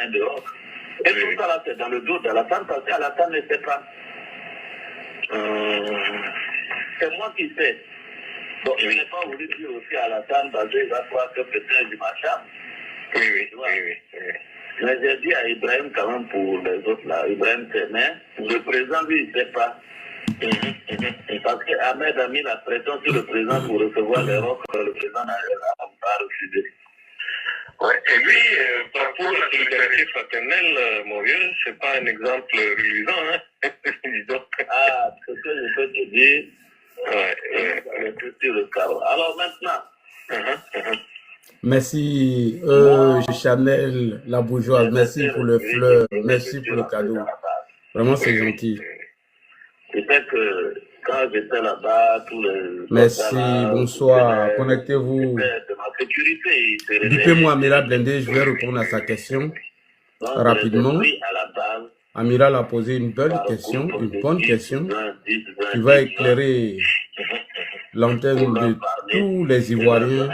un dehors. Et tout ça là, c'est dans le dos d'Alassane, parce qu'Alassane ne sait pas. C'est moi qui sais. Donc, je n'ai pas voulu dire aussi à Alassane, parce qu'il va croire que peut-être du machin. Oui. Mais j'ai dit à Ibrahim quand même pour les autres là, Ibrahim c'est mais le président lui il ne sait pas. Parce qu'Ahmed a mis la pression sur le président pour recevoir les offres que le président n'a pas refusé. Ouais. Et puis, par rapport à la solidarité fraternelle, mon vieux, c'est pas un exemple reluisant, hein. Ah, ce que je peux te dire, sur le carreau. Alors maintenant, merci, Chanel, la bourgeoise, merci pour le fleur, merci pour le cadeau. Vraiment, c'est gentil. C'est fait que quand j'étais là-bas, tous les... Merci, bonsoir, connectez-vous. Dites-moi, Amiral Blindé, je vais répondre à sa question rapidement. Amiral a posé une bonne question qui va éclairer l'antenne de tous les Ivoiriens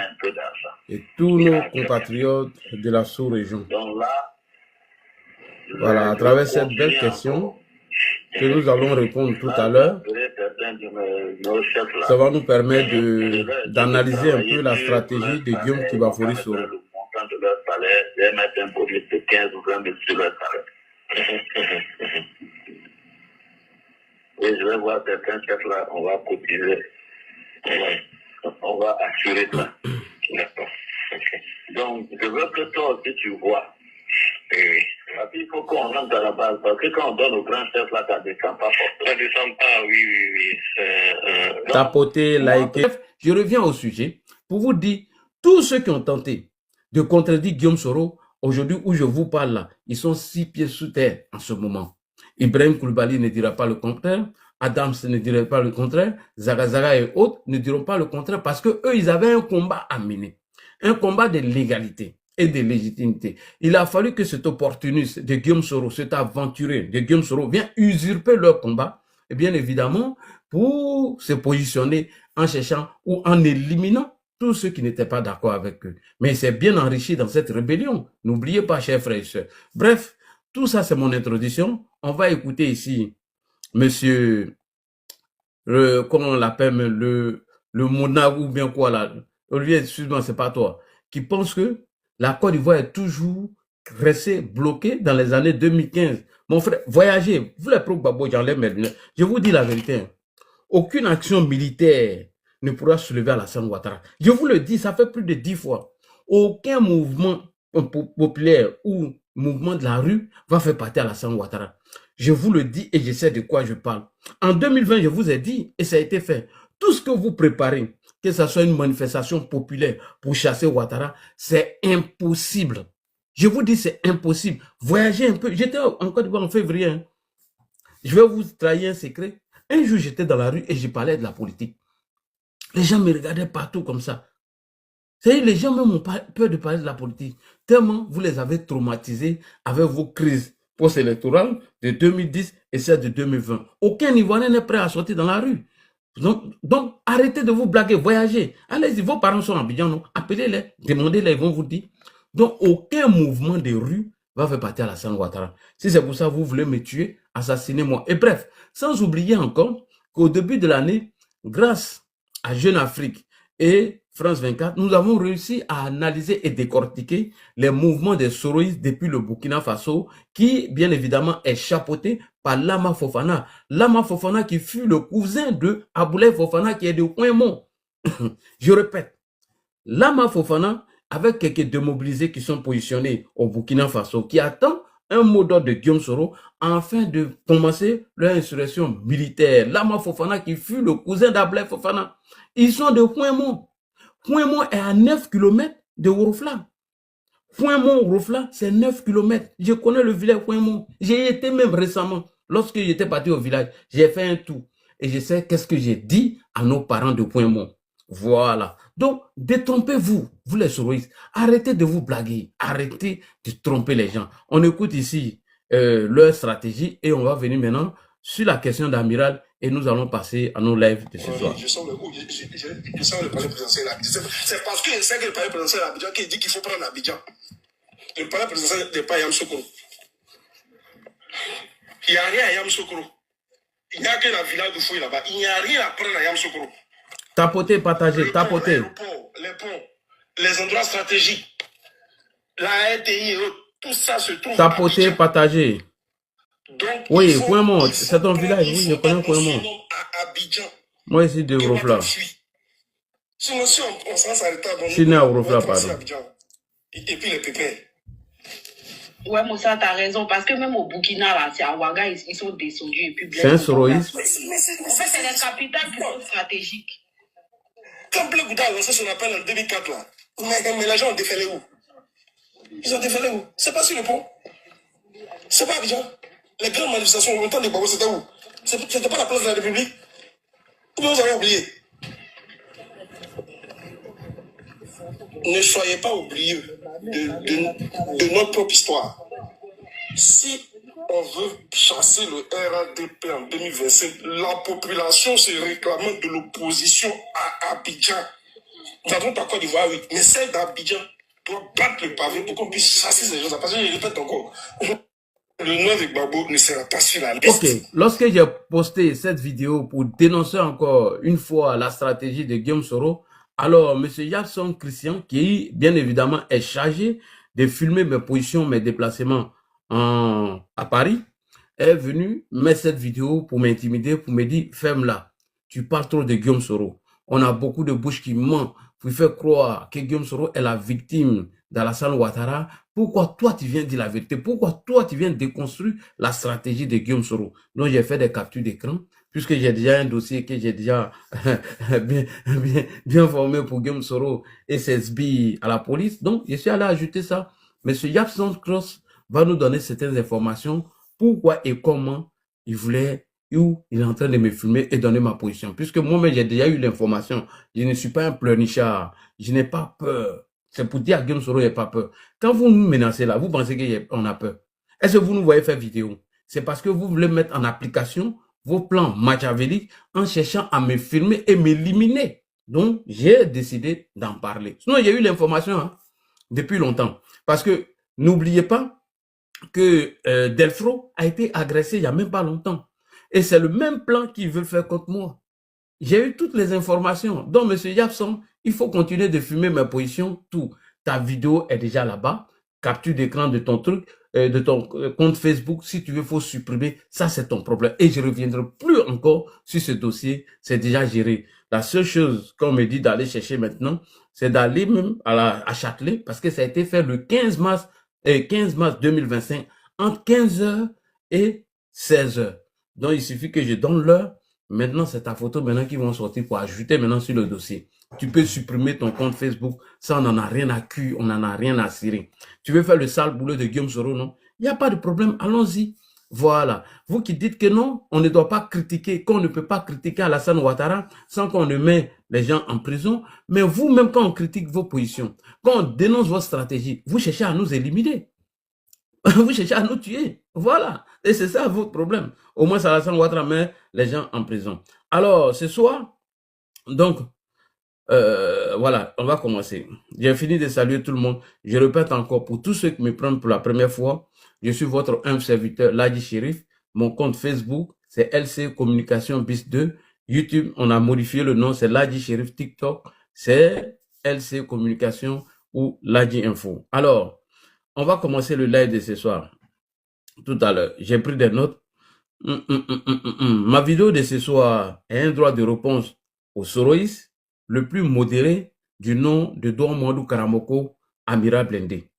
et tous nos compatriotes de la sous-région. Voilà, à travers cette belle question que nous allons répondre tout à l'heure, ça va nous permettre d'analyser un peu la stratégie de Guillaume Tibafori Soro. Et je vais voir certains chefs là, on va cotiser. On va assurer ça. D'accord. Donc, je veux que toi aussi tu vois. Parce qu'il faut qu'on rentre dans la base. Parce que quand on donne au grand chef là, ça ne descend pas forcément. Ça ne descend pas, oui. Tapoter, liker. Je reviens au sujet pour vous dire, tous ceux qui ont tenté de contredire Guillaume Soro, aujourd'hui où je vous parle là, ils sont 6 pieds sous terre en ce moment. Ibrahim Koulibaly ne dira pas le contraire, Adams ne dirait pas le contraire, Zagazaga et autres ne diront pas le contraire parce que eux, ils avaient un combat à mener, un combat de légalité et de légitimité. Il a fallu que cet opportuniste de Guillaume Soro, cet aventuré de Guillaume Soro vienne usurper leur combat, et bien évidemment, pour se positionner en cherchant ou en éliminant tous ceux qui n'étaient pas d'accord avec eux. Mais il s'est bien enrichi dans cette rébellion. N'oubliez pas, chers frères et sœurs. Bref, tout ça, c'est mon introduction. On va écouter ici monsieur, comment on l'appelle, le Mona ou bien quoi là. Olivier, excuse-moi, c'est pas toi. Qui pense que la Côte d'Ivoire est toujours restée bloquée dans les années 2015. Mon frère, voyagez. Vous les pro-babo, j'enlève mes lunettes. Je vous dis la vérité. Aucune action militaire ne pourra soulever Alassane Ouattara. Je vous le dis, ça fait plus de 10 fois. Aucun mouvement populaire ou mouvement de la rue va faire partie à Alassane Ouattara. Je vous le dis et je sais de quoi je parle. En 2020, je vous ai dit, et ça a été fait, tout ce que vous préparez, que ce soit une manifestation populaire pour chasser Ouattara, c'est impossible. Je vous dis, c'est impossible. Voyagez un peu. J'étais en Côte d'Ivoire en février. Hein. Je vais vous trahir un secret. Un jour, j'étais dans la rue et je parlais de la politique. Les gens me regardaient partout comme ça. C'est-à-dire, les gens même ont peur de parler de la politique. Tellement vous les avez traumatisés avec vos crises post-électorales de 2010 et celle de 2020. Aucun Ivoirien n'est prêt à sortir dans la rue. Donc, arrêtez de vous blaguer, voyagez. Allez-y, vos parents sont en Abidjan, non? Appelez-les, demandez-les, ils vont vous dire. Donc, aucun mouvement de rue va faire partie à Alassane Ouattara. Si c'est pour ça que vous voulez me tuer, assassinez-moi. Et bref, sans oublier encore qu'au début de l'année, grâce à Jeune Afrique et France 24, nous avons réussi à analyser et décortiquer les mouvements des soroïstes depuis le Burkina Faso, qui, bien évidemment, est chapeauté par Lama Fofana. Lama Fofana qui fut le cousin de Aboulaye Fofana, qui est de Ouémont. Je répète, Lama Fofana, avec quelques démobilisés qui sont positionnés au Burkina Faso, qui attend un mot d'ordre de Guillaume Soro afin de commencer leur insurrection militaire. Lama Fofana qui fut le cousin d'Ablaye Fofana. Ils sont de Ouémont. Ouémont est à 9 km de Ouroufla. Ouémont-Ouroufla, c'est 9 km. Je connais le village Ouémont. J'ai été même récemment. Lorsque j'étais parti au village, j'ai fait un tour. Et je sais qu'est-ce que j'ai dit à nos parents de Ouémont. Voilà. Donc, détrompez-vous, vous les soroïstes. Arrêtez de vous blaguer. Arrêtez de tromper les gens. On écoute ici leur stratégie et on va venir maintenant sur la question d'Amiral et nous allons passer à nos lives de ce soir. Je sens le palais présidentiel à Abidjan. C'est parce que je sais que le palais présidentiel à Abidjan qui dit qu'il faut prendre Abidjan. Le palais présidentiel n'est pas à Yamoussoukro. Il n'y a rien à Yamoussoukro. Il n'y a que la villa de Fouille là-bas. Il n'y a rien à prendre à Yamoussoukro. Tapotez, partagez, tapotez. Les ponts, les endroits stratégiques, la RTI et autres, tout ça se trouve tapotez, partagez. Donc, oui, Kouemont, c'est ton village, oui, je connais Kouemont. Moi ici de Orofla. Sinon, si on s'en s'arrête, je suis né à Orofla, pardon. Et puis les pépins. Ouais, Moussa, t'as raison, parce que même au Burkina, là, c'est à Ouaga, ils sont descendus et puis... C'est un soroïste. En fait, c'est les capitales qui sont stratégiques. Comme Blé Gouda a lancé son appel en 2004, là, mais les gens ont défilé où? Ils ont défilé où? C'est pas sur le pont. C'est pas Abidjan. Les grandes manifestations, au temps des Babo, c'était où? C'était pas la place de la République? Ou bien vous avez oublié? Ne soyez pas oublieux de notre propre histoire. Si on veut chasser le RADP en 2025, la population se réclamant de l'opposition à Abidjan. Nous avons pas Côte d'Ivoire, oui, mais celle d'Abidjan doit battre le pavé pour qu'on puisse chasser ces gens. Parce que je répète encore, le nom de Gbagbo ne sera pas sur la liste. Ok, lorsque j'ai posté cette vidéo pour dénoncer encore une fois la stratégie de Guillaume Soro, alors M. Jackson Christian, qui bien évidemment est chargé de filmer mes positions, mes déplacements à Paris, est venu mettre cette vidéo pour m'intimider, pour me dire, ferme-la, tu parles trop de Guillaume Soro. On a beaucoup de bouches qui mentent pour faire croire que Guillaume Soro est la victime d'Alassane Ouattara. Pourquoi toi tu viens dire la vérité? Pourquoi toi tu viens déconstruire la stratégie de Guillaume Soro? Donc j'ai fait des captures d'écran, puisque j'ai déjà un dossier que j'ai déjà bien formé pour Guillaume Soro et ses sbires à la police. Donc je suis allé ajouter ça. Monsieur Jackson Cross va nous donner certaines informations, pourquoi et comment il voulait, où il est en train de me filmer et donner ma position. Puisque moi-même, j'ai déjà eu l'information. Je ne suis pas un pleurnichard. Je n'ai pas peur. C'est pour dire à Guillaume Soro, il n'y a pas peur. Quand vous nous menacez là, vous pensez qu'on a peur. Est-ce que vous nous voyez faire vidéo? C'est parce que vous voulez mettre en application vos plans machiavéliques en cherchant à me filmer et m'éliminer. Donc, j'ai décidé d'en parler. Sinon, il y a eu l'information hein, depuis longtemps. Parce que, n'oubliez pas que Delfro a été agressé il n'y a même pas longtemps. Et c'est le même plan qu'il veut faire contre moi. J'ai eu toutes les informations. Donc, M. Jackson, il faut continuer de filmer mes positions, tout. Ta vidéo est déjà là-bas. Capture d'écran de ton truc, de ton compte Facebook. Si tu veux, il faut supprimer. Ça, c'est ton problème. Et je ne reviendrai plus encore sur ce dossier. C'est déjà géré. La seule chose qu'on me dit d'aller chercher maintenant, c'est d'aller même à Châtelet, parce que ça a été fait le 15 mars 2025, entre 15h et 16h. Donc, il suffit que je donne l'heure. Maintenant, c'est ta photo maintenant qui vont sortir pour ajouter maintenant sur le dossier. Tu peux supprimer ton compte Facebook. Ça, on n'en a rien à cuire, on n'en a rien à cirer. Tu veux faire le sale boulot de Guillaume Soro, non? Il n'y a pas de problème, allons-y. Voilà. Vous qui dites que non, on ne doit pas critiquer, qu'on ne peut pas critiquer Alassane Ouattara sans qu'on ne met les gens en prison. Mais vous-même, quand on critique vos positions, quand on dénonce votre stratégie, vous cherchez à nous éliminer. Vous cherchez à nous tuer. Voilà. Et c'est ça votre problème. Au moins, Alassane Ouattara met les gens en prison. Alors, ce soir, donc, voilà, on va commencer. J'ai fini de saluer tout le monde. Je répète encore, pour tous ceux qui me prennent pour la première fois, je suis votre humble serviteur, Ladji Chérif. Mon compte Facebook, c'est LC Communication Bis 2. YouTube, on a modifié le nom, c'est Ladji Chérif. TikTok, c'est LC Communication ou Ladji Info. Alors, on va commencer le live de ce soir. Tout à l'heure, j'ai pris des notes. Ma vidéo de ce soir est un droit de réponse au soroïste le plus modéré du nom de Douamadou Karamoko, Amira Blindé.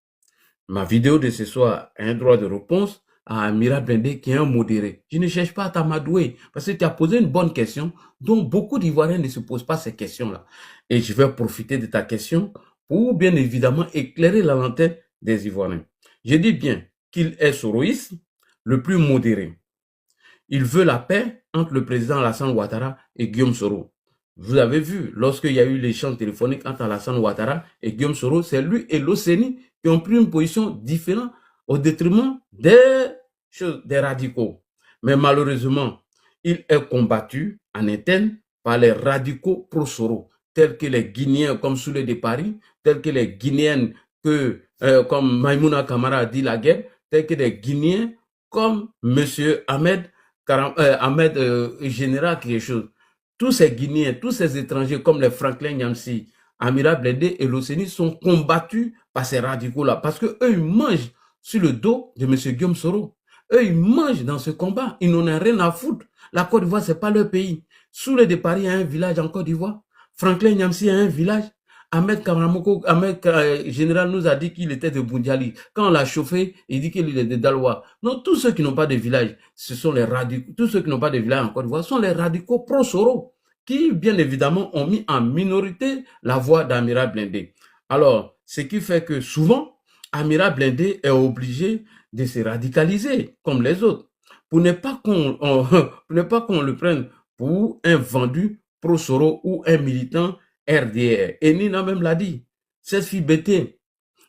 Ma vidéo de ce soir est un droit de réponse à Amira Blindé qui est un modéré. Je ne cherche pas à t'amadouer parce que tu as posé une bonne question dont beaucoup d'Ivoiriens ne se posent pas ces questions-là. Et je vais profiter de ta question pour bien évidemment éclairer la lanterne des Ivoiriens. Je dis bien qu'il est soroïste le plus modéré. Il veut la paix entre le président Alassane Ouattara et Guillaume Soro. Vous avez vu, lorsqu'il y a eu l'échange téléphonique entre Alassane Ouattara et Guillaume Soro, c'est lui et l'OCENI qui ont pris une position différente au détriment des radicaux. Mais malheureusement, il est combattu en interne par les radicaux pro-Soro, tels que les Guinéens comme Soulé de Paris, tels que les Guinéennes que comme Maïmouna Kamara a dit, la guerre, tels que des Guinéens comme M. Ahmed, Général quelque chose. Tous ces Guinéens, tous ces étrangers comme les Franklin Nyamsi, Amira Blende et l'Océanie sont combattus par ces radicaux-là parce que eux ils mangent sur le dos de M. Guillaume Soro. Eux, ils mangent dans ce combat. Ils n'en ont rien à foutre. La Côte d'Ivoire, c'est pas leur pays. Soule de Paris a un village en Côte d'Ivoire. Franklin Nyamsi a un village. Ahmed Kamramoko, Général nous a dit qu'il était de Boundiali. Quand on l'a chauffé, il dit qu'il est de Daloa. Non, tous ceux qui n'ont pas de village, ce sont les radicaux. Tous ceux qui n'ont pas de village en Côte d'Ivoire sont les radicaux pro-Soro, qui, bien évidemment, ont mis en minorité la voix d'Amira Blindé. Alors, ce qui fait que souvent, Amira Blindé est obligé de se radicaliser, comme les autres, pour ne pas qu'on le prenne pour un vendu pro-Soro ou un militant RDR. Et Nina même l'a dit. Cette fille bêtée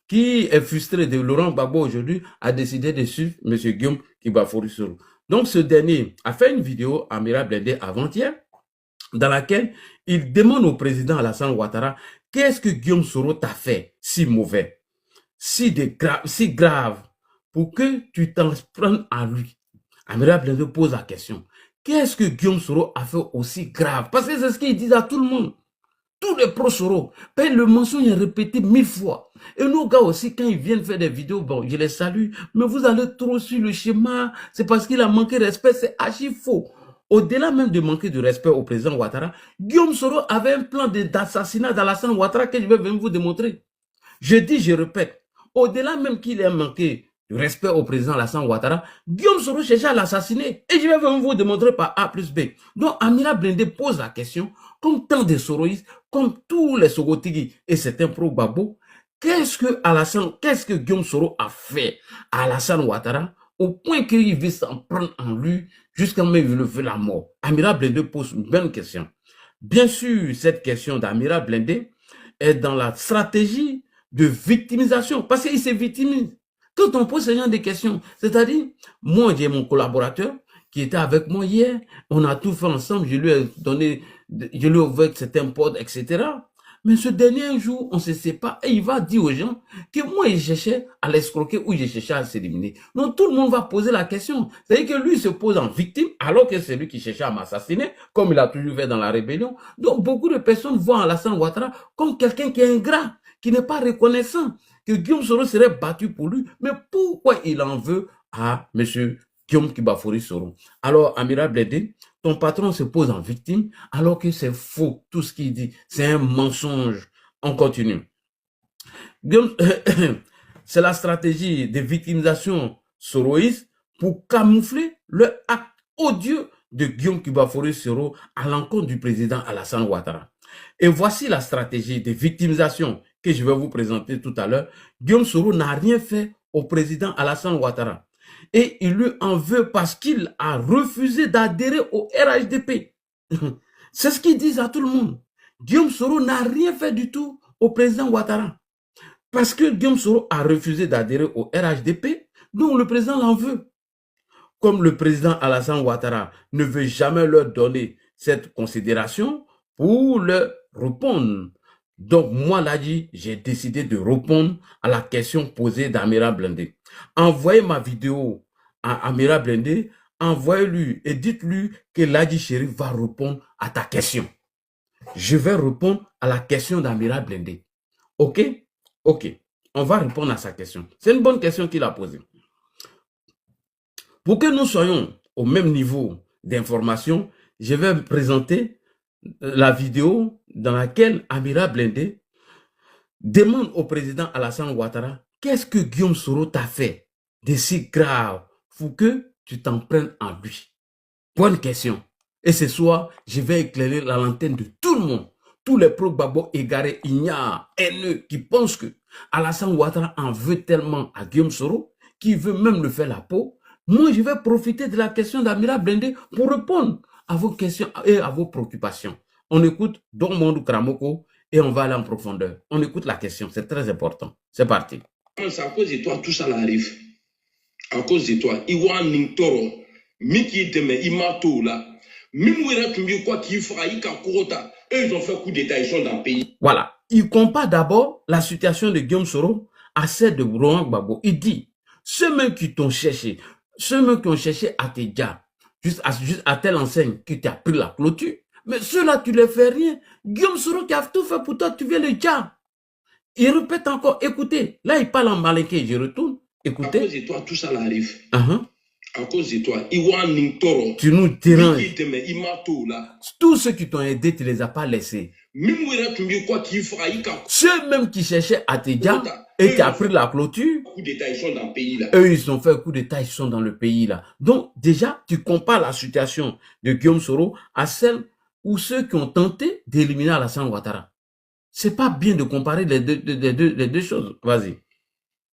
qui est frustrée de Laurent Gbagbo aujourd'hui a décidé de suivre M. Guillaume Kibafori Soro. Donc ce dernier a fait une vidéo à Amira Blindé avant-hier dans laquelle il demande au président Alassane Ouattara qu'est-ce que Guillaume Soro t'a fait si mauvais, si grave pour que tu t'en prennes à lui. Amira Blindé pose la question. Qu'est-ce que Guillaume Soro a fait aussi grave? Parce que c'est ce qu'ils disent à tout le monde. Tous les pro-Soro, le mensonge est répété 1000 fois. Et nos gars aussi, quand ils viennent faire des vidéos, bon, je les salue, mais vous allez trop sur le schéma, c'est parce qu'il a manqué de respect, c'est archi faux. Au-delà même de manquer de respect au président Ouattara, Guillaume Soro avait un plan d'assassinat d'Alassane Ouattara que je vais venir vous démontrer. Je dis, je répète, au-delà même qu'il ait manqué de respect au président Alassane Ouattara, Guillaume Soro cherchait à l'assassiner. Et je vais venir vous démontrer par A plus B. Donc, Amira Blindé pose la question, comme tant de Soroïstes, comme tous les Sogotigi et certains pro-Gbagbo, qu'est-ce que Guillaume Soro a fait à Alassane Ouattara au point qu'il veut s'en prendre en lui jusqu'à même il le veut la mort? Amira Blindé pose une bonne question. Bien sûr, cette question d'Amira Blindé est dans la stratégie de victimisation parce qu'il se victimise. Quand on pose ce genre de questions, c'est-à-dire, moi j'ai mon collaborateur qui était avec moi hier, on a tout fait ensemble, je lui ai donné, je lui ai ouvert certains pods, etc. Mais ce dernier jour, on se sépare et il va dire aux gens que moi, il cherchait à l'escroquer ou il cherchait à s'éliminer. Donc, tout le monde va poser la question. C'est-à-dire que lui se pose en victime alors que c'est lui qui cherchait à m'assassiner, comme il a toujours fait dans la rébellion. Donc, beaucoup de personnes voient Alassane Ouattara comme quelqu'un qui est ingrat, qui n'est pas reconnaissant, que Guillaume Soro serait battu pour lui. Mais pourquoi il en veut à M. Guillaume Kibafori Soro? Alors, Amira Blindé, ton patron se pose en victime alors que c'est faux. Tout ce qu'il dit, c'est un mensonge. On continue. C'est la stratégie de victimisation soroïste pour camoufler le acte odieux de Guillaume Kibafori Soro à l'encontre du président Alassane Ouattara. Et voici la stratégie de victimisation que je vais vous présenter tout à l'heure. Guillaume Soro n'a rien fait au président Alassane Ouattara. Et il lui en veut parce qu'il a refusé d'adhérer au RHDP. C'est ce qu'ils disent à tout le monde. Guillaume Soro n'a rien fait du tout au président Ouattara. Parce que Guillaume Soro a refusé d'adhérer au RHDP, donc le président l'en veut. Comme le président Alassane Ouattara ne veut jamais leur donner cette considération pour leur répondre. Donc moi, là, j'ai décidé de répondre à la question posée d'Amira Blindé. Envoyez ma vidéo à Amira Blindé, envoyez-lui et dites-lui que Ladji Chérif va répondre à ta question. Je vais répondre à la question d'Amira Blindé. Ok? Ok. On va répondre à sa question. C'est une bonne question qu'il a posée. Pour que nous soyons au même niveau d'information, je vais présenter la vidéo dans laquelle Amira Blindé demande au président Alassane Ouattara qu'est-ce que Guillaume Soro t'a fait de si grave pour que tu t'en prennes en lui. Bonne question. Et ce soir, je vais éclairer la lanterne de tout le monde. Tous les pro-Gbagbo égarés, ignares, haineux, qui pensent que Alassane Ouattara en veut tellement à Guillaume Soro, qu'il veut même le faire la peau. Moi, je vais profiter de la question d'Amira Blindé pour répondre à vos questions et à vos préoccupations. On écoute Dormondou Kramoko et on va aller en profondeur. On écoute la question, c'est très important. C'est parti. C'est à cause de toi, tout ça arrive. À cause de toi. Iwa Nintoro, Miki Deme, Imato, là. Mimouira Tumbi, quoi qu'il fera, Ika Kurota. Eux, ils ont fait coup d'état, ils sont dans le pays. Voilà. Il compare d'abord la situation de Guillaume Soro à celle de Laurent Gbagbo. Il dit, ceux-mêmes qui t'ont cherché, ceux-mêmes qui ont cherché à te dire, juste à telle enseigne qui t'a pris la clôture, mais ceux-là, tu ne les fais rien. Guillaume Soro qui a tout fait pour toi, tu viens le dire. Il répète encore, écoutez, là il parle en malinqué, je retourne, écoutez. À cause de toi, tout ça arrive. Uh-huh. À cause de toi, tu nous déranges. Là. Tous ceux qui t'ont aidé, tu ne les as pas laissés. Ceux-mêmes qui cherchaient à te dire et qui a pris la clôture, eux, ils ont fait un coup d'état, ils sont dans le pays là. Donc, déjà, tu compares la situation de Guillaume Soro à celle où ceux qui ont tenté d'éliminer Alassane Ouattara. C'est pas bien de comparer les deux choses. Vas-y.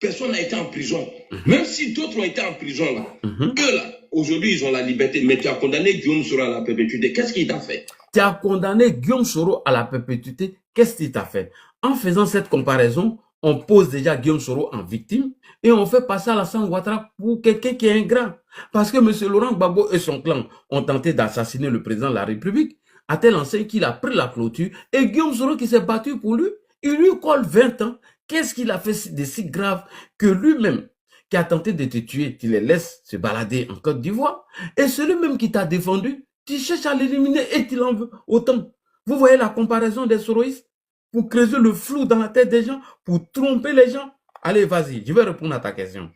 Personne n'a été en prison. Même si d'autres ont été en prison là. Eux là, aujourd'hui, ils ont la liberté. Mais tu as condamné Guillaume Soro à la perpétuité. Qu'est-ce qu'il t'a fait? Tu as condamné Guillaume Soro à la perpétuité. Qu'est-ce qu'il t'a fait? En faisant cette comparaison, on pose déjà Guillaume Soro en victime et on fait passer Alassane Ouattara pour quelqu'un qui est ingrat. Parce que M. Laurent Gbagbo et son clan ont tenté d'assassiner le président de la République à tel enseigne qu'il a pris la clôture et Guillaume Soro qui s'est battu pour lui, il lui colle 20 ans. Qu'est-ce qu'il a fait de si grave que lui-même, qui a tenté de te tuer, tu les laisses se balader en Côte d'Ivoire, et celui-même qui t'a défendu, tu cherches à l'éliminer et tu l'en veux autant. Vous voyez la comparaison des soroïstes pour creuser le flou dans la tête des gens, pour tromper les gens. Allez, vas-y, je vais répondre à ta question.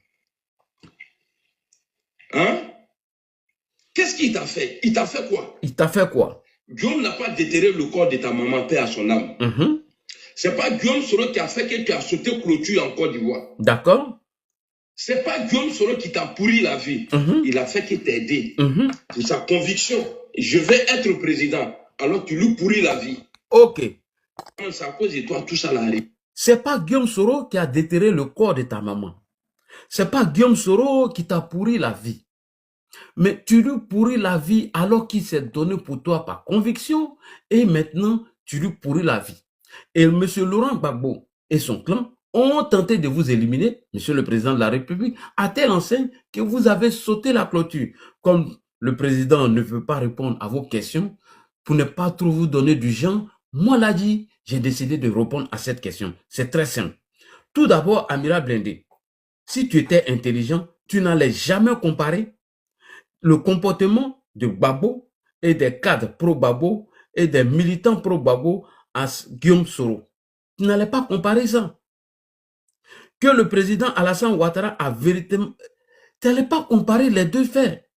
Hein? Qu'est-ce qu'il t'a fait? Il t'a fait quoi? Il t'a fait quoi? Guillaume n'a pas déterré le corps de ta maman, paix à son âme. C'est pas Guillaume Soro qui a fait que tu as sauté clôture en Côte d'Ivoire. D'accord. C'est pas Guillaume Soro qui t'a pourri la vie. Il a fait qu'il t'a aidé. Pour sa conviction. Je vais être président. Alors tu lui pourris la vie. Ok. C'est à cause de toi, tout ça l'arrive. C'est pas Guillaume Soro qui a déterré le corps de ta maman. C'est pas Guillaume Soro qui t'a pourri la vie. Mais tu lui pourris la vie alors qu'il s'est donné pour toi par conviction et maintenant tu lui pourris la vie. Et M. Laurent Gbagbo et son clan ont tenté de vous éliminer, Monsieur le Président de la République, à telle enseigne que vous avez sauté la clôture. Comme le Président ne veut pas répondre à vos questions, pour ne pas trop vous donner du genre, moi l'a dit, j'ai décidé de répondre à cette question. C'est très simple. Tout d'abord, Amiral Blindé, si tu étais intelligent, tu n'allais jamais comparer le comportement de Gbagbo et des cadres pro-Gbagbo et des militants pro-Gbagbo à Guillaume Soro. Tu n'allais pas comparer ça. Que le président Alassane Ouattara a véritablement... Tu n'allais pas comparer les deux faits.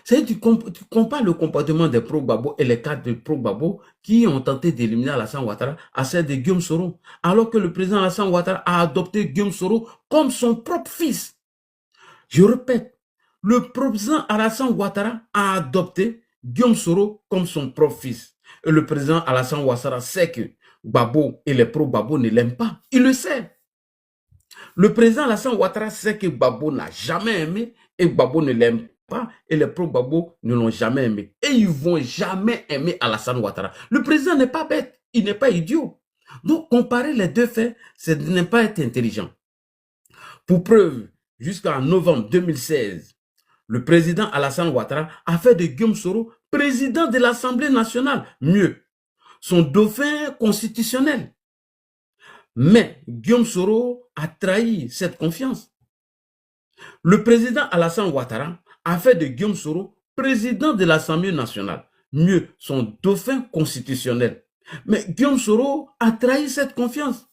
C'est-à-dire tu compares le comportement des pro-Gbagbo et les cadres de pro-Gbagbo qui ont tenté d'éliminer Alassane Ouattara à celle de Guillaume Soro, alors que le président Alassane Ouattara a adopté Guillaume Soro comme son propre fils. Je répète, le président Alassane Ouattara a adopté Guillaume Soro comme son propre fils. Et le président Alassane Ouattara sait que Gbagbo et les pro-Gbagbo ne l'aiment pas. Il le sait. Le président Alassane Ouattara sait que Gbagbo n'a jamais aimé et Gbagbo ne l'aime pas et les pro-Gbagbo ne l'ont jamais aimé. Et ils ne vont jamais aimer Alassane Ouattara. Le président n'est pas bête, il n'est pas idiot. Donc comparer les deux faits, c'est de ne pas être intelligent. Pour preuve, jusqu'en novembre 2016, le président Alassane Ouattara a fait de Guillaume Soro président de l'Assemblée nationale. Mieux, son dauphin constitutionnel. Mais Guillaume Soro a trahi cette confiance. Le président Alassane Ouattara a fait de Guillaume Soro président de l'Assemblée nationale. Mieux, son dauphin constitutionnel. Mais Guillaume Soro a trahi cette confiance.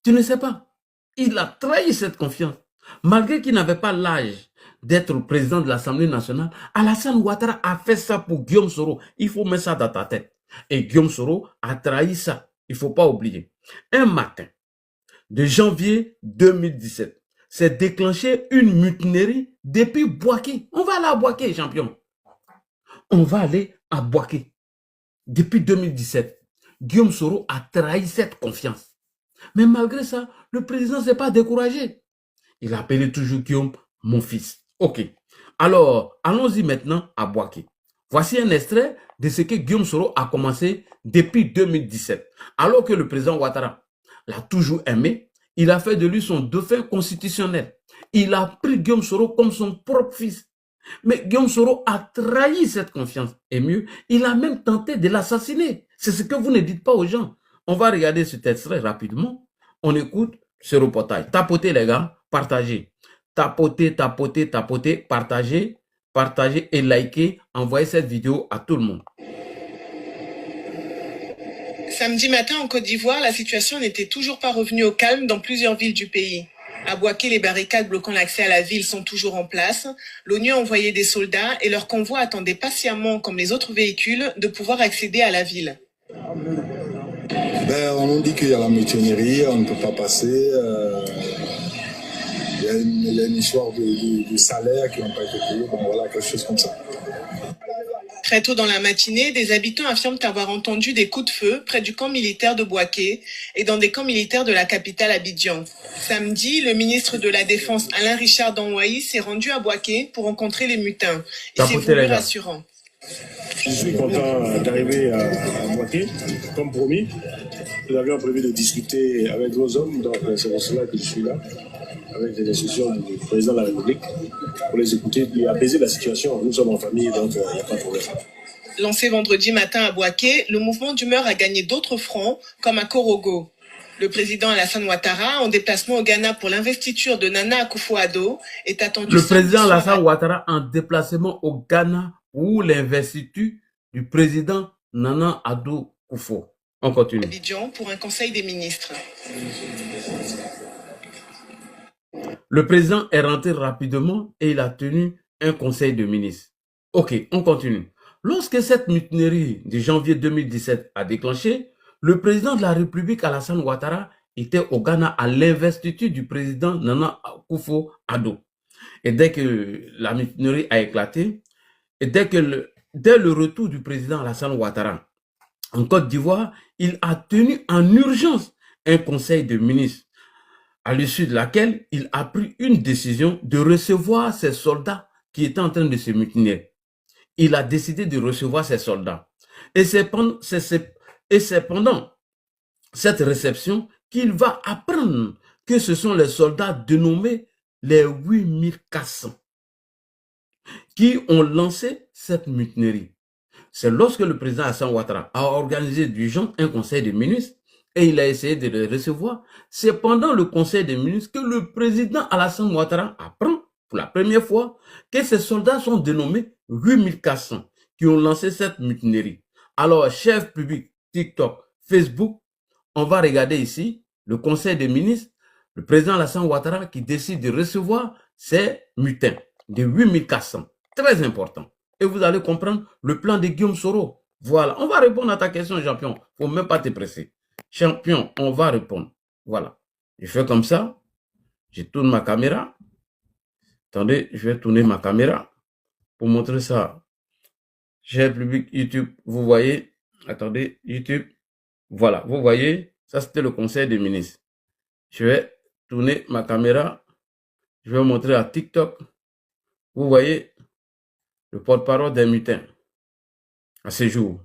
Tu ne sais pas. Il a trahi cette confiance. Malgré qu'il n'avait pas l'âge d'être président de l'Assemblée nationale, Alassane Ouattara a fait ça pour Guillaume Soro. Il faut mettre ça dans ta tête. Et Guillaume Soro a trahi ça. Il ne faut pas oublier. Un matin de janvier 2017, s'est déclenché une mutinerie depuis Bouaké. On va aller à Bouaké, champion. On va aller à Bouaké. Depuis 2017, Guillaume Soro a trahi cette confiance. Mais malgré ça, le président ne s'est pas découragé. Il a appelé toujours Guillaume mon fils. Ok. Alors, allons-y maintenant à Bouaké. Voici un extrait de ce que Guillaume Soro a commencé depuis 2017. Alors que le président Ouattara l'a toujours aimé, il a fait de lui son dauphin constitutionnel. Il a pris Guillaume Soro comme son propre fils. Mais Guillaume Soro a trahi cette confiance. Et mieux, il a même tenté de l'assassiner. C'est ce que vous ne dites pas aux gens. On va regarder cet extrait rapidement. On écoute ce reportage. Tapotez les gars, partagez. Tapotez, tapotez, tapotez, partagez, partagez et likez. Envoyez cette vidéo à tout le monde. Samedi matin en Côte d'Ivoire, la situation n'était toujours pas revenue au calme dans plusieurs villes du pays. À Bouaké, les barricades bloquant l'accès à la ville sont toujours en place. L'ONU a envoyé des soldats et leur convoi attendait patiemment, comme les autres véhicules, de pouvoir accéder à la ville. On nous dit qu'il y a la mutinerie, on ne peut pas passer. Il y a une histoire de salaire qui n'ont pas été payés. Bon, voilà, quelque chose comme ça. Très tôt dans la matinée, des habitants affirment avoir entendu des coups de feu près du camp militaire de Bouaké et dans des camps militaires de la capitale Abidjan. Samedi, le ministre de la Défense Alain Richard Danouaï s'est rendu à Bouaké pour rencontrer les mutins. Il s'est voulu rassurant. Je suis content d'arriver à Bouaké, comme promis. Nous avions prévu de discuter avec nos hommes, donc c'est pour cela que je suis là, avec les institutions du président de la République, pour les écouter et apaiser la situation. Nous sommes en famille, donc il n'y a pas de problème. Lancé vendredi matin à Bouaké, le mouvement d'humeur a gagné d'autres fronts, comme à Korogo. Le président Alassane Ouattara, en déplacement au Ghana pour l'investiture de Nana Akufo-Addo, est attendu. Le président Alassane Ouattara en déplacement au Ghana pour l'investiture du président Nana Akufo-Addo. On continue. Abidjan pour un conseil des ministres. Le président est rentré rapidement et il a tenu un conseil de ministres. Ok, on continue. Lorsque cette mutinerie de janvier 2017 a déclenché, le président de la République Alassane Ouattara était au Ghana à l'investiture du président Nana Akufo-Addo. Et dès que la mutinerie a éclaté, et dès le retour du président Alassane Ouattara en Côte d'Ivoire, il a tenu en urgence un conseil de ministres, à l'issue de laquelle il a pris une décision de recevoir ces soldats qui étaient en train de se mutiner. Il a décidé de recevoir ces soldats. Et c'est pendant cette réception qu'il va apprendre que ce sont les soldats dénommés les 8400 qui ont lancé cette mutinerie. C'est lorsque le président Alassane Ouattara a organisé d'urgence un conseil de ministres et il a essayé de les recevoir. C'est pendant le conseil des ministres que le président Alassane Ouattara apprend pour la première fois que ces soldats sont dénommés 8400 qui ont lancé cette mutinerie. Alors, chef public, TikTok, Facebook, on va regarder ici le conseil des ministres, le président Alassane Ouattara qui décide de recevoir ces mutins de 8400. Très important. Et vous allez comprendre le plan de Guillaume Soro. Voilà, on va répondre à ta question, champion. Faut même pas te presser. Champion, on va répondre. Voilà. Je fais comme ça. Je tourne ma caméra. Attendez, je vais tourner ma caméra pour montrer ça. Cher public YouTube, vous voyez. Attendez, YouTube. Voilà, vous voyez. Ça, c'était le conseil des ministres. Je vais tourner ma caméra. Je vais montrer à TikTok. Vous voyez le porte-parole des mutins à ce jour.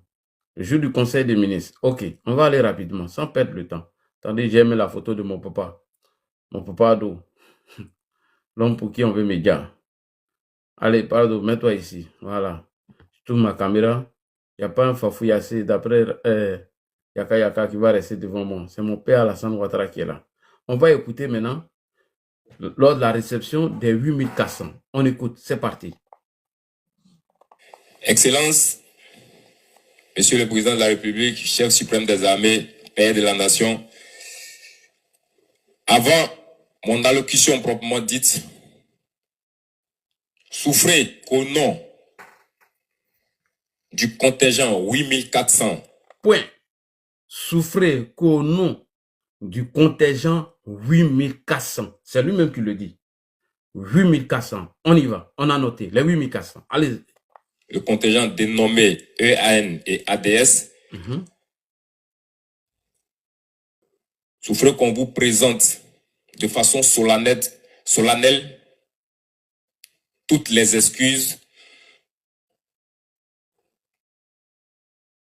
Le jour du conseil des ministres. Ok, on va aller rapidement, sans perdre le temps. Attendez, j'ai mis la photo de mon papa. Mon papa Ado. L'homme pour qui on veut médias. Allez, pardon, mets-toi ici. Voilà. Je tourne ma caméra. Il n'y a pas un fafouillassé d'après Yaka Yaka qui va rester devant moi. C'est mon père Alassane Ouattara qui est là. On va écouter maintenant lors de la réception des 8400. On écoute, c'est parti. Excellence, Monsieur le Président de la République, chef suprême des armées, père de la nation, avant mon allocution proprement dite, souffrez qu'au nom du contingent 8400. Point. Souffrez qu'au nom du contingent 8400. C'est lui-même qui le dit. 8400. On y va. On a noté. Les 8400. Allez. Le contingent dénommé EAN et ADS. Souffrez qu'on vous présente de façon solennelle toutes les excuses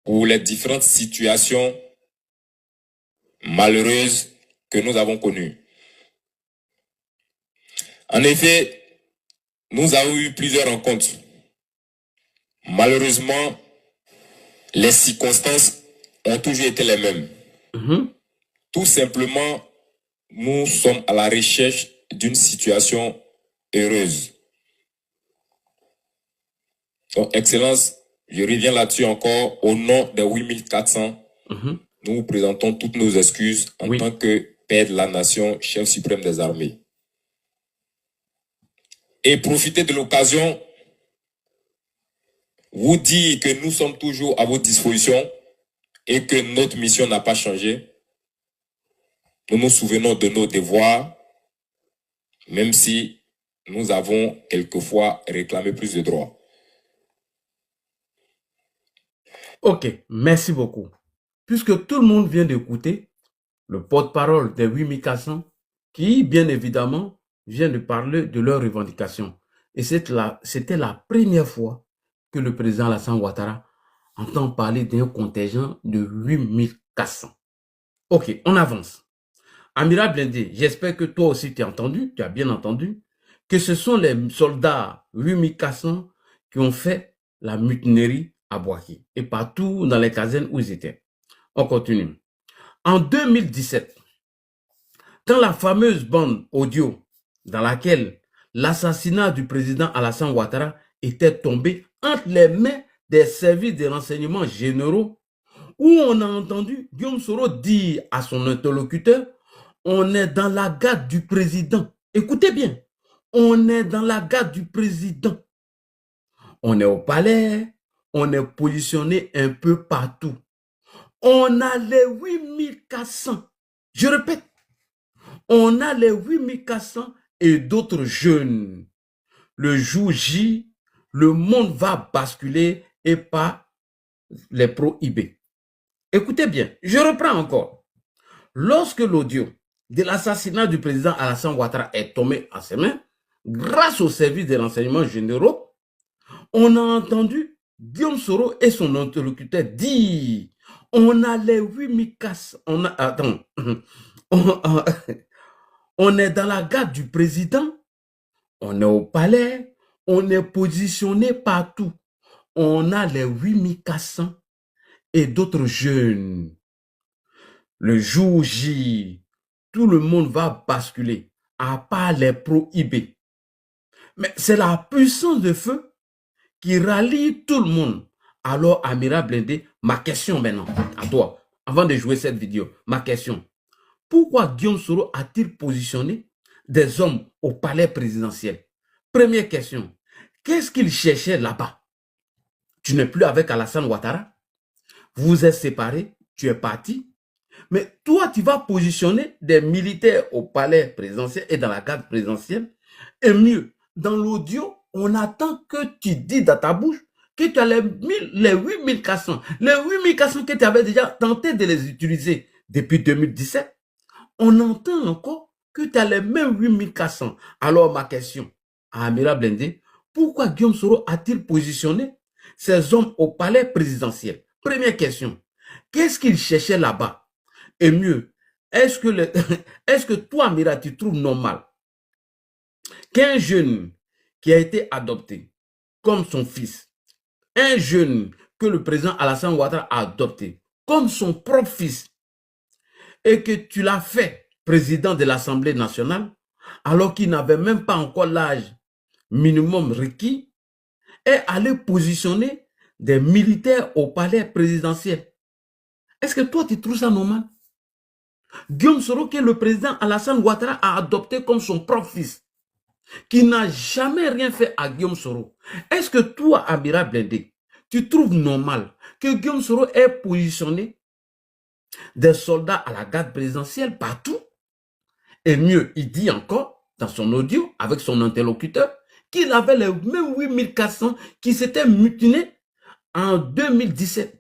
pour les différentes situations malheureuses que nous avons connues. En effet, nous avons eu plusieurs rencontres. Malheureusement, les circonstances ont toujours été les mêmes. Tout simplement nous sommes à la recherche d'une situation heureuse. Donc, Excellence, je reviens là-dessus encore. Au nom des 8400, nous vous présentons toutes nos excuses en tant que père de la nation, chef suprême des armées. Et profiter de l'occasion, vous dire que nous sommes toujours à votre disposition et que notre mission n'a pas changé. Nous nous souvenons de nos devoirs, même si nous avons quelquefois réclamé plus de droits. Ok, merci beaucoup. Puisque tout le monde vient d'écouter le porte-parole des 8400 qui, bien évidemment, vient de parler de leurs revendications. Et c'était la première fois que le président Alassane Ouattara entend parler d'un contingent de 8400. Ok, on avance. Amiral Blindé, j'espère que toi aussi tu as entendu, tu as bien entendu, que ce sont les soldats 8400 qui ont fait la mutinerie à Bouaké et partout dans les casernes où ils étaient. On continue. En 2017, quand la fameuse bande audio dans laquelle l'assassinat du président Alassane Ouattara était tombé entre les mains des services de renseignement généraux, où on a entendu Guillaume Soro dire à son interlocuteur, on est dans la garde du président. Écoutez bien, on est dans la garde du président. On est au palais, on est positionné un peu partout. On a les 8400. Je répète, on a les 8400 et d'autres jeunes. Le jour J, le monde va basculer et pas les prohibés. Écoutez bien, je reprends encore. Lorsque l'audio de l'assassinat du président Alassane Ouattara est tombé à ses mains, grâce au service des renseignements généraux, on a entendu Guillaume Soro et son interlocuteur dire on a les 8400, on est dans la garde du président, on est au palais, on est positionné partout. On a les 8400 et d'autres jeunes. Le jour J, tout le monde va basculer, à part les prohibés. Mais c'est la puissance de feu qui rallie tout le monde. Alors, Amiral Blindé, ma question maintenant à toi, avant de jouer cette vidéo, ma question. Pourquoi Guillaume Soro a-t-il positionné des hommes au palais présidentiel? Première question, qu'est-ce qu'il cherchait là-bas? Tu n'es plus avec Alassane Ouattara? Vous êtes séparés, tu es parti. Mais toi, tu vas positionner des militaires au palais présidentiel et dans la garde présidentielle. Et mieux, dans l'audio, on attend que tu dis dans ta bouche que tu as les 8400. Les 8400 que tu avais déjà tenté de les utiliser depuis 2017. On entend encore que tu as les mêmes 8400. Alors ma question à Amiral Blindé, pourquoi Guillaume Soro a-t-il positionné ces hommes au palais présidentiel? Première question, qu'est-ce qu'il cherchait là-bas? Et mieux, est-ce que toi, Amiral, tu trouves normal qu'un jeune qui a été adopté comme son fils, un jeune que le président Alassane Ouattara a adopté comme son propre fils, et que tu l'as fait président de l'Assemblée nationale, alors qu'il n'avait même pas encore l'âge minimum requis, est allé positionner des militaires au palais présidentiel? Est-ce que toi, tu trouves ça normal? Guillaume Soro, que le président Alassane Ouattara a adopté comme son propre fils, qui n'a jamais rien fait à Guillaume Soro. Est-ce que toi, Amiral Blindé, tu trouves normal que Guillaume Soro ait positionné des soldats à la garde présidentielle partout? Et mieux, il dit encore, dans son audio, avec son interlocuteur, qu'il avait les mêmes 8400 qui s'étaient mutinés en 2017.